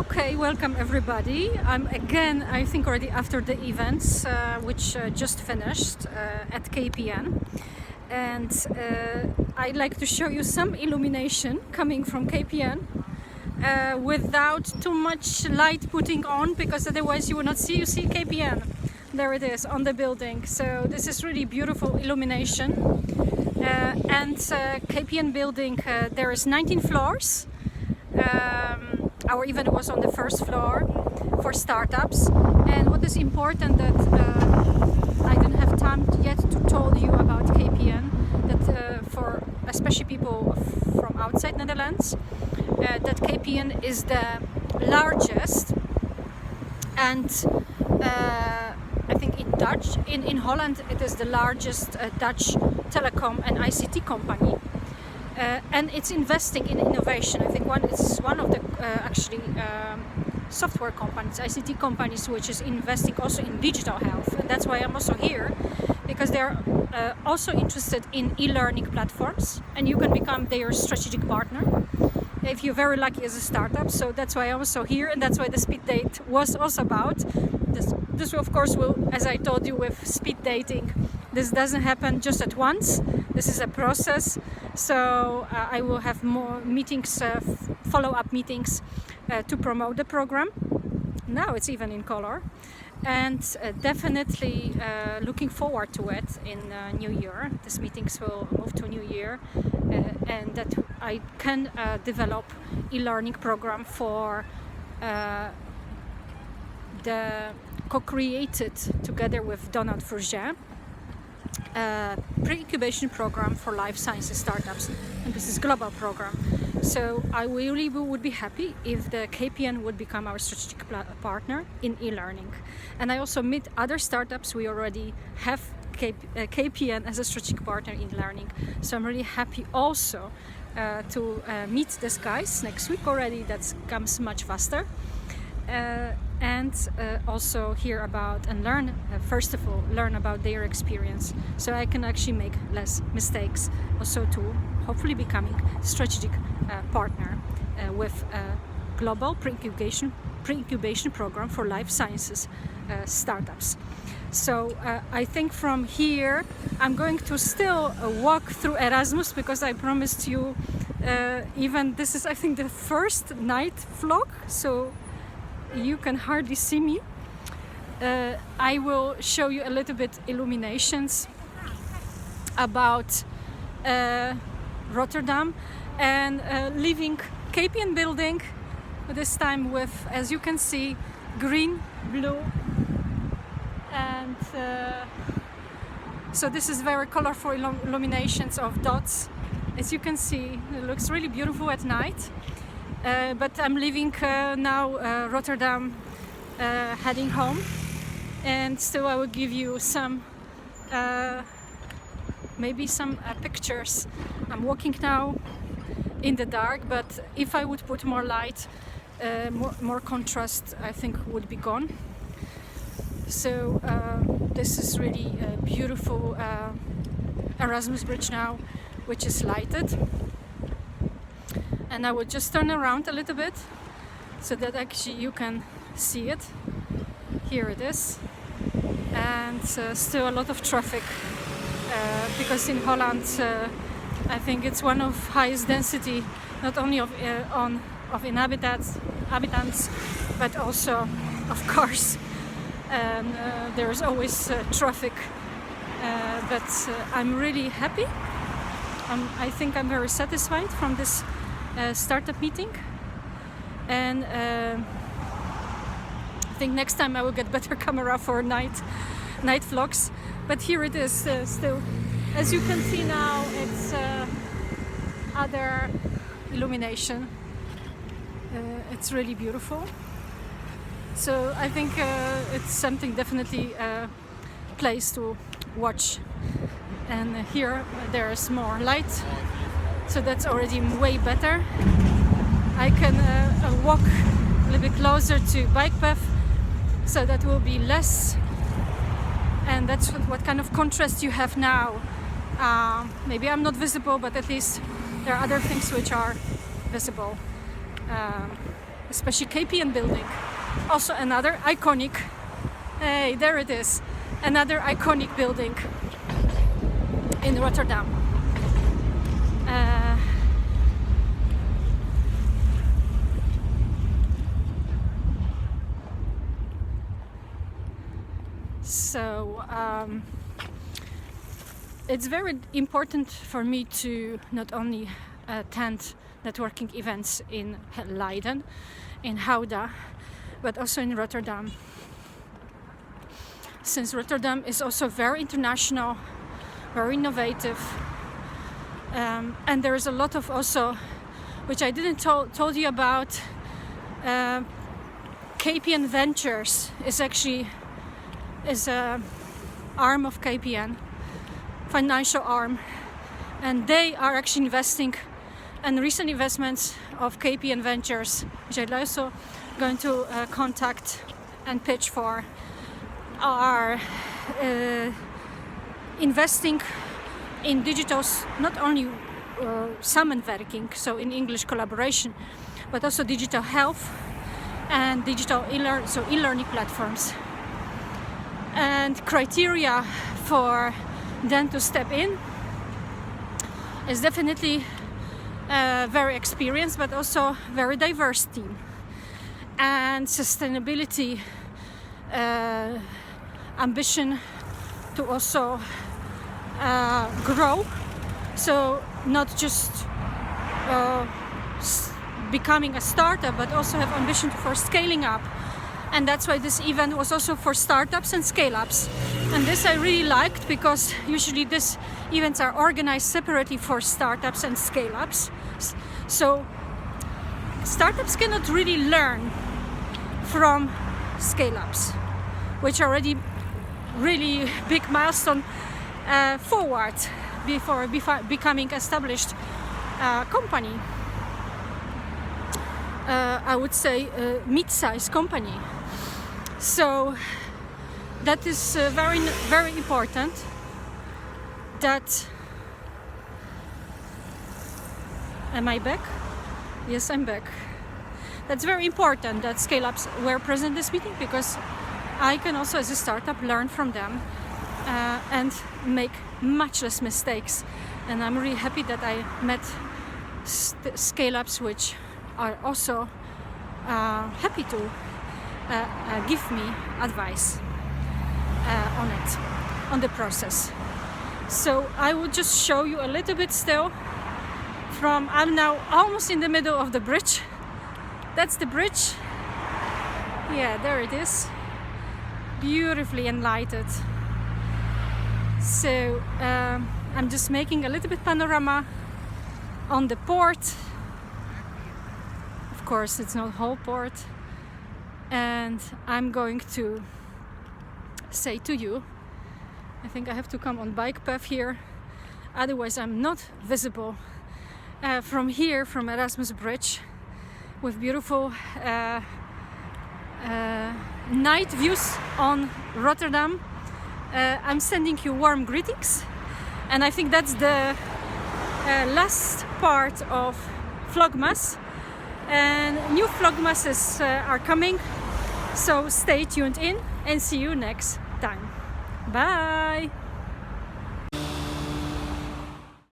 Okay, welcome everybody. I'm again, I think already after the events which just finished at KPN, and I'd like to show you some illumination coming from KPN without too much light putting on, because otherwise you will not see. You see KPN, there it is on the building. So this is really beautiful illumination, and KPN building, there is 19 floors. Our event was on the first floor for startups, and what is important that I didn't have time yet to tell you about KPN, that for especially people from outside Netherlands, that KPN is the largest, and I think in Holland it is the largest Dutch telecom and ICT company. And it's investing in innovation. I think it's one of the software companies, ICT companies, which is investing also in digital health. And that's why I'm also here, because they're also interested in e-learning platforms, and you can become their strategic partner if you're very lucky as a startup. So that's why I'm also here, and that's why the speed date was also about. This of course will, as I told you with speed dating, this doesn't happen just at once. This is a process. So I will have more meetings, follow-up meetings to promote the program. Now it's even in color, and definitely looking forward to it in New Year. These meetings will move to New Year, and that I can develop e-learning program for the co-created together with Donald Fourget pre-incubation program for life sciences startups, and this is global program. So I really would be happy if the KPN would become our strategic partner in e-learning. And I also meet other startups. We already have KPN as a strategic partner in learning. So I'm really happy also to meet these guys next week already. That comes much faster. And also hear about and learn, first of all, learn about their experience, so I can actually make less mistakes, also to hopefully becoming strategic partner with a global pre-incubation program for life sciences startups. So I think from here I'm going to still walk through Erasmus, because I promised you, even this is I think the first night vlog, so you can hardly see me. I will show you a little bit illuminations about Rotterdam, and leaving KPN building this time with, as you can see, green, blue, and so this is very colorful illuminations of dots. As you can see, it looks really beautiful at night. But I'm leaving now Rotterdam, heading home, and still I will give you some maybe some pictures. I'm walking now in the dark, but if I would put more light, more contrast, I think would be gone. So this is really a beautiful Erasmus Bridge now, which is lighted. And I will just turn around a little bit so that actually you can see it. Here it is. And still a lot of traffic, because in Holland I think it's one of highest density, not only of inhabitants, but also of cars. And there is always traffic, but I'm really happy. I think I'm very satisfied from this startup meeting, and I think next time I will get better camera for night vlogs. But here it is still. As you can see now, it's other illumination. It's really beautiful. So I think it's something definitely place to watch. And here there is more light. So that's already way better. I can walk a little bit closer to bike path, so that will be less. And that's what kind of contrast you have now. Maybe I'm not visible, but at least there are other things which are visible. especially KPN building. Also another iconic, hey, there it is, another iconic building in Rotterdam. So it's very important for me to not only attend networking events in Leiden, in Gouda, but also in Rotterdam. Since Rotterdam is also very international, very innovative, and there is a lot of also, which I didn't told you about, KPN Ventures is a arm of KPN, financial arm, and they are actually investing, and recent investments of KPN Ventures, which I'm also going to contact and pitch for, are investing in digital, not only samenwerking, so in English collaboration, but also digital health and digital e-learning platforms. And criteria for them to step in is definitely a very experienced but also very diverse team, and sustainability ambition to also grow, so not just becoming a startup, but also have ambition for scaling up. And that's why this event was also for startups and scale-ups. And this I really liked, because usually these events are organized separately for startups and scale-ups. So startups cannot really learn from scale-ups, which are already really big milestone forward before becoming established company. I would say a mid-sized company. So that is very, very important. That, am I back? Yes, I'm back. That's very important that scale-ups were present in this meeting, because I can also, as a startup, learn from them and make much less mistakes. And I'm really happy that I met scale-ups which are also happy to give me advice on the process. So I will just show you a little bit still from, I'm now almost in the middle of the bridge. That's the bridge. Yeah, there it is. Beautifully enlightened. So I'm just making a little bit panorama on the port. Of course, it's not whole port. And I'm going to say to you, I think I have to come on bike path here, otherwise I'm not visible from here, from Erasmus Bridge, with beautiful night views on Rotterdam. I'm sending you warm greetings, and I think that's the last part of Vlogmas, and new Vlogmases are coming, so stay tuned in and see you next time. Bye!